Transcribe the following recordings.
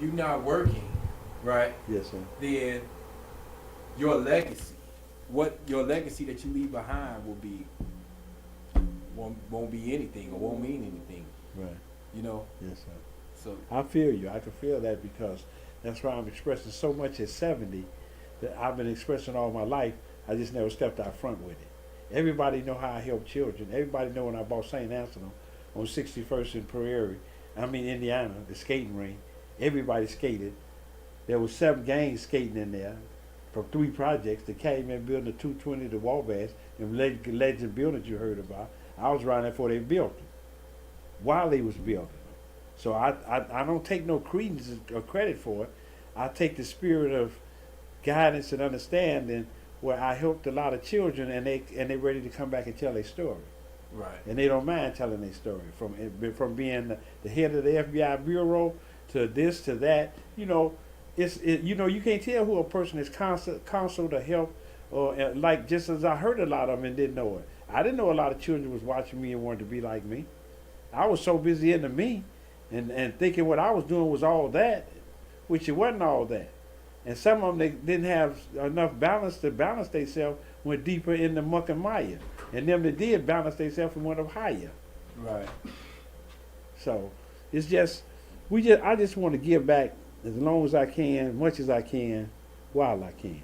you're not working, right? Yes, sir. Then your legacy, what your legacy that you leave behind will be, won't be anything or won't mean anything. Right. You know. Yes, sir. So I feel you. I can feel that because that's why I'm expressing so much at 70 that I've been expressing all my life. I just never stepped out front with it. Everybody know how I help children. Everybody know when I bought St. Anselm on 61st and Prairie, Indiana, the skating rink. Everybody skated. There was 7 gangs skating in there from 3 projects. The Caveman building, the 220, the Wabash, and legend buildings you heard about. I was around there before they built them, while they was building them. So I don't take no credence or credit for it. I take the spirit of guidance and understanding where I helped a lot of children and they ready to come back and tell their story. right. And they don't mind telling their story from being the head of the FBI bureau to this to that. You know, you can't tell who a person is counsel to help or like just as I heard a lot of them and didn't know it. I didn't know a lot of children was watching me and wanted to be like me. I was so busy into me and thinking what I was doing was all that, which it wasn't all that. And some of them, they didn't have enough balance to balance themselves, went deeper in the muck and mire. And them that did balance themselves and went up higher. Right. So it's just, I just want to give back as long as I can, much as I can, while I can.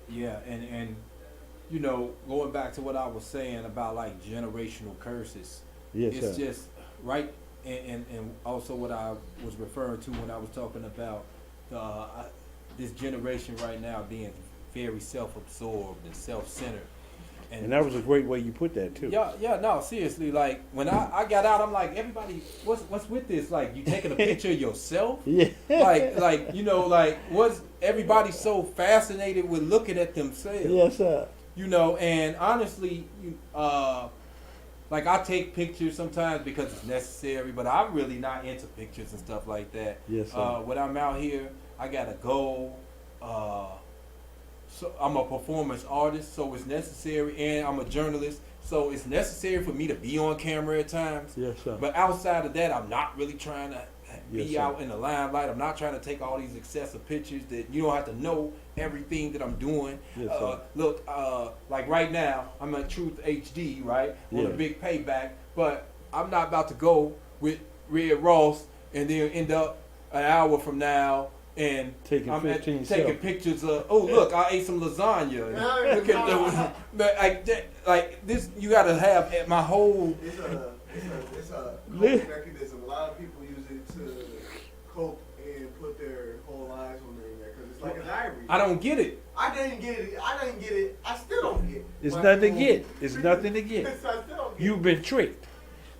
Yeah, and you know, going back to what I was saying about like generational curses, Yes, it's sir. just right, and also what I was referring to when I was talking about this generation right now being very self-absorbed and self-centered. And that was a great way you put that too. Yeah, no, seriously, like when I got out, I'm like, everybody, what's with this? Like, you taking a picture of yourself? Yeah. Like you know, like what's everybody so fascinated with looking at themselves? Yes, sir. You know, and honestly, like I take pictures sometimes because it's necessary, but I'm really not into pictures and stuff like that. Yes, sir. When I'm out here, I got a goal. So I'm a performance artist, so it's necessary, and I'm a journalist, so it's necessary for me to be on camera at times. Yes, sir. But outside of that, I'm not really trying to be Yes, sir. out in the limelight. I'm not trying to take all these excessive pictures that you don't have to know everything that I'm doing. Yes, sir. Look, like right now, I'm at Truth HD, right, on Yeah. the Big Payback, but I'm not about to go with Red Ross and then end up an hour from now and Taking I'm 15 taking selfies. pictures of, oh look, I ate some lasagna. Look at the, like this. You got to have my whole. It's a coping mechanism. A lot of people use it to cope and put their whole lives on there because it's like a diary. I don't get it. I didn't get it. I still don't get it. It's But nothing to people- get. It's nothing to get. I still don't get You've it. been tricked.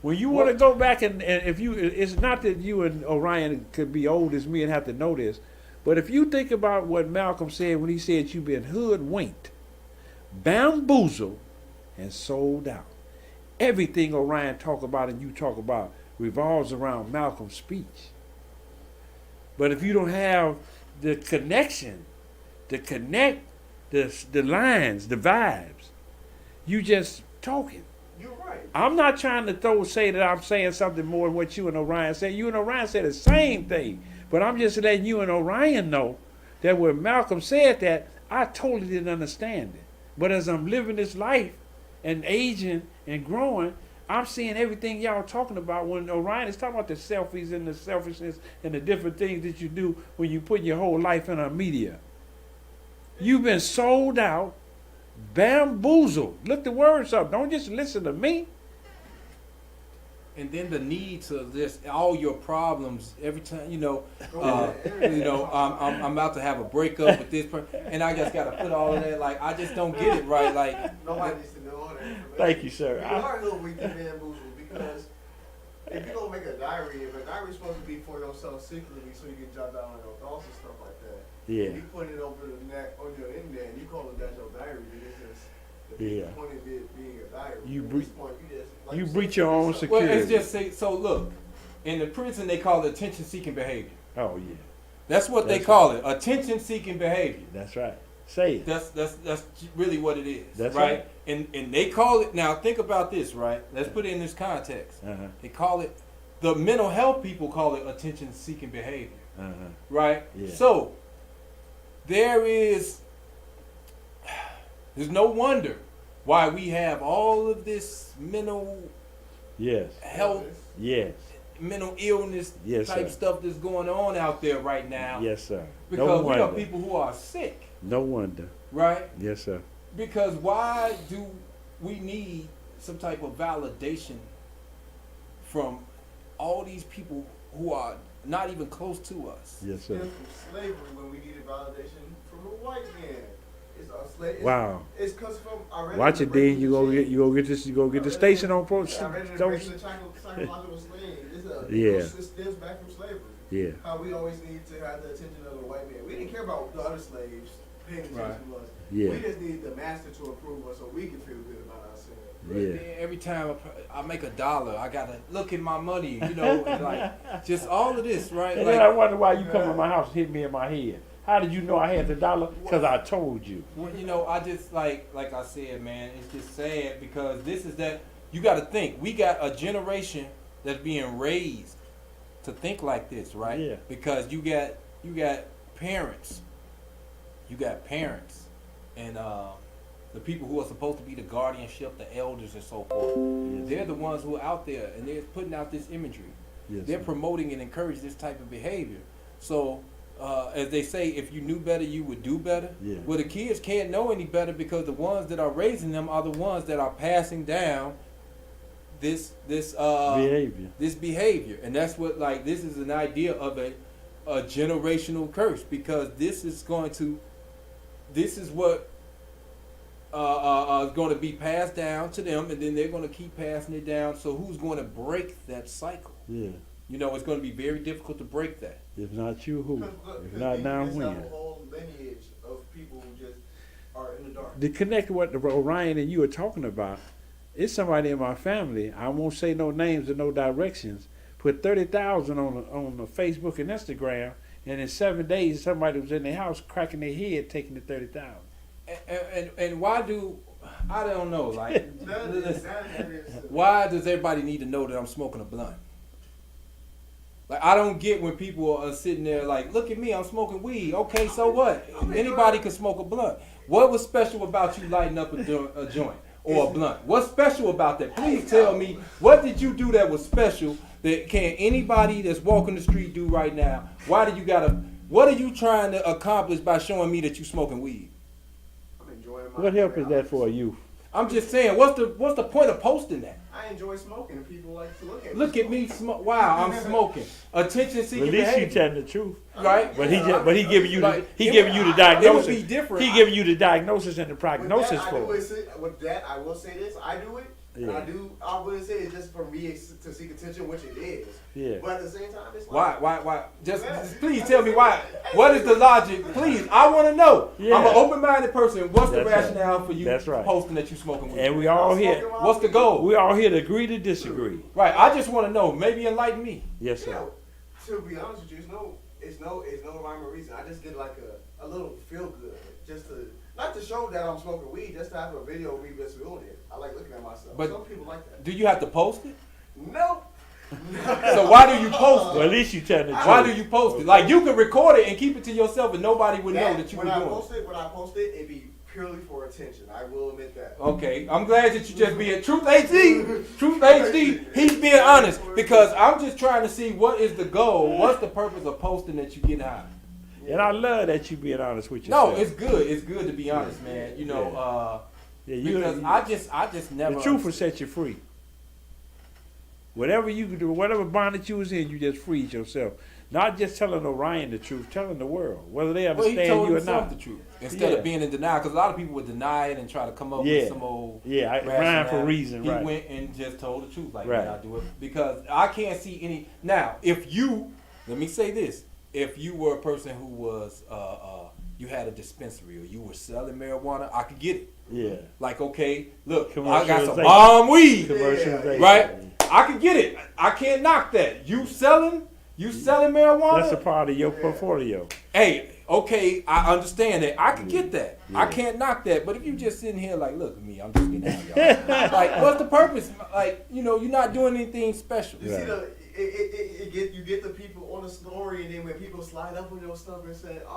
When you want to go back and if you, it's not that you and Orion could be old as me and have to know this, but if you think about what Malcolm said when he said you've been hoodwinked, bamboozled, and sold out. Everything Orion talk about and you talk about revolves around Malcolm's speech. But if you don't have the connection, to connect the lines, the vibes, you just talking. You're right. I'm not trying to say that I'm saying something more than what you and Orion said. You and Orion said the same thing. But I'm just letting you and Orion know that when Malcolm said that, I totally didn't understand it. But as I'm living this life and aging and growing, I'm seeing everything y'all talking about when Orion is talking about the selfies and the selfishness and the different things that you do when you put your whole life in a media. You've been sold out, bamboozled. Look the words up. Don't just listen to me. And then the need to just all your problems every time, I'm about to have a breakup with this person, and I just got to put all of that. Like I just don't get it right. Like Nobody needs to know all that information. Thank you, sir. You are a little weak to bamboozle because if you don't make a diary, if a diary is supposed to be for yourself secretly so you can jot down your thoughts and stuff like that, Yeah. and you put it over the neck on your internet and you call it that your diary, then it's just Yeah. the point of it being a diary. You At bre- this point, you just like you said, breach your own yourself. security. well, it's just so look, in the prison they call it attention-seeking behavior. Oh yeah, That's what they That's call it, attention-seeking behavior. that's right. Say it. That's really what it is, That's right? And they call it, now think about this, right? Let's put it in this context. Uh-huh. They call it, the mental health people call it attention-seeking behavior. right? Yeah. So there's no wonder why we have all of this mental Yes. health, Yes. mental illness Yes, type sir. stuff that's going on out there right now. Yes, sir. Because No we wonder. are people who are sick, No wonder. right? Yes, sir. Because why do we need some type of validation from all these people who are not even close to us? Yes, It's sir. from slavery when we needed validation from the white man. It's our slave. Wow. It's because from I read Watch in it, the Dean. You go Breaking get the station on pro. I read in the Don't. Breaking the Psychological Slave. Yeah. It stems back from slavery. Yeah. How we always need to have the attention of the white man. We didn't care about the other slaves paying attention to us. Yeah. We just needed the master to approve us so we can feel good about ourselves. Yeah. Every time I make $1, I gotta look at my money, you know, and like just all of this, right? And Like, then I wonder why you come to my house and hit me in my head. How did you know I had the $1? Because I told you. well, you know, I just like I said, man, it's just sad because this is that you got to think. We got a generation that's being raised to think like this, right? Yeah. Because you got parents, and the people who are supposed to be the guardianship, the elders, and so forth. Yes. They're the ones who are out there and they're putting out this imagery. Yes, They're sir. promoting and encouraging this type of behavior. So, as they say, if you knew better, you would do better. Yeah. Well, the kids can't know any better because the ones that are raising them are the ones that are passing down this Behavior. this behavior, and that's what this is an idea of a generational curse because this is what is going to be passed down to them, and then they're going to keep passing it down. So who's going to break that cycle? Yeah. You know, it's going to be very difficult to break that. If not you, who? If not they now, just have when? a whole lineage of people who just are in the dark. To connect what Orion and you are talking about, it's somebody in my family. I won't say no names or no directions. Put 30,000 on the Facebook and Instagram, and in 7 days, somebody was in their house cracking their head, taking the 30,000. And why do I don't know? Like, That is- why does everybody need to know that I'm smoking a blunt? Like, I don't get when people are sitting there like, look at me, I'm smoking weed. Okay, so what? Anybody can smoke a blunt. What was special about you lighting up a joint or a blunt? What's special about that? Please tell me, what did you do that was special that can anybody that's walking the street do right now? What are you trying to accomplish by showing me that you smoking weed? I'm enjoying my What help is that for a youth? I'm just saying, what's the point of posting that? I enjoy smoking and people like to look at me. Look at me smoke. Wow, I'm smoking. Attention At seeking least you behavior. telling the truth. Right? But he giving you Like, the it diagnosis. would be different. He giving you the diagnosis and the With prognosis that, for it. with that, I will say this. I do it. And Yeah. I wouldn't say it's just for me to seek attention, which it is. Yeah. But at the same time, it's like, Why? Just please tell me why. What is the logic? Please, I want to know. Yeah. I'm an open-minded person. What's the That's right. rationale for you That's right. posting that you smoking weed? And we all I'm here. smoking What's the goal? We all here to agree to disagree. Right. I just want to know. Maybe enlighten me. Yes, sir. Yeah, to be honest with you, it's no rhyme or reason. I just get like a little feel good, just to not to show that I'm smoking weed, just to have a video of me just doing it. I like looking at myself. But- Some people like that. Do you have to post it? No. So why do you post Well, it? at least you telling the truth. Why do you post it? Like, you can record it and keep it to yourself, and nobody would know that you were when I doing it. when I post it, it'd be purely for attention. I will admit that. Okay, I'm glad that you just being Truth HD, he's being honest because I'm just trying to see what is the goal, what's the purpose of posting that you get high. And I love that you being honest with yourself. No, it's good. It's good to be honest, man. You know, Yeah, because I just never. the truth will set you free. Whatever you can do, whatever bondage you was in, you just freed yourself. Not just telling Orion the truth, telling the world, whether they Well, he understand told you or himself not. the truth instead Yeah. of being in denial. Because a lot of people would deny it and try to come up with some old rhyme for rationale. reason, He right? went and just told the truth, like, Right. man, I do it because I can't see any. Now, if you, let me say this: if you were a person who was, you had a dispensary or you were selling marijuana, I could get it. Yeah. Like, okay, look, I got some Commercialization. bomb weed, Commercialization. right? I can get it. I can't knock that. You selling marijuana? That's a part of your portfolio. Hey, okay, I understand that. I can get that. I Yeah. can't knock that. But if you just sitting here like, look at me, I'm just getting out, y'all. Like, what's the purpose? Like, you're not doing anything special. You see Right. you get the people on the story, and then when people slide up on your stuff and say, "Oh."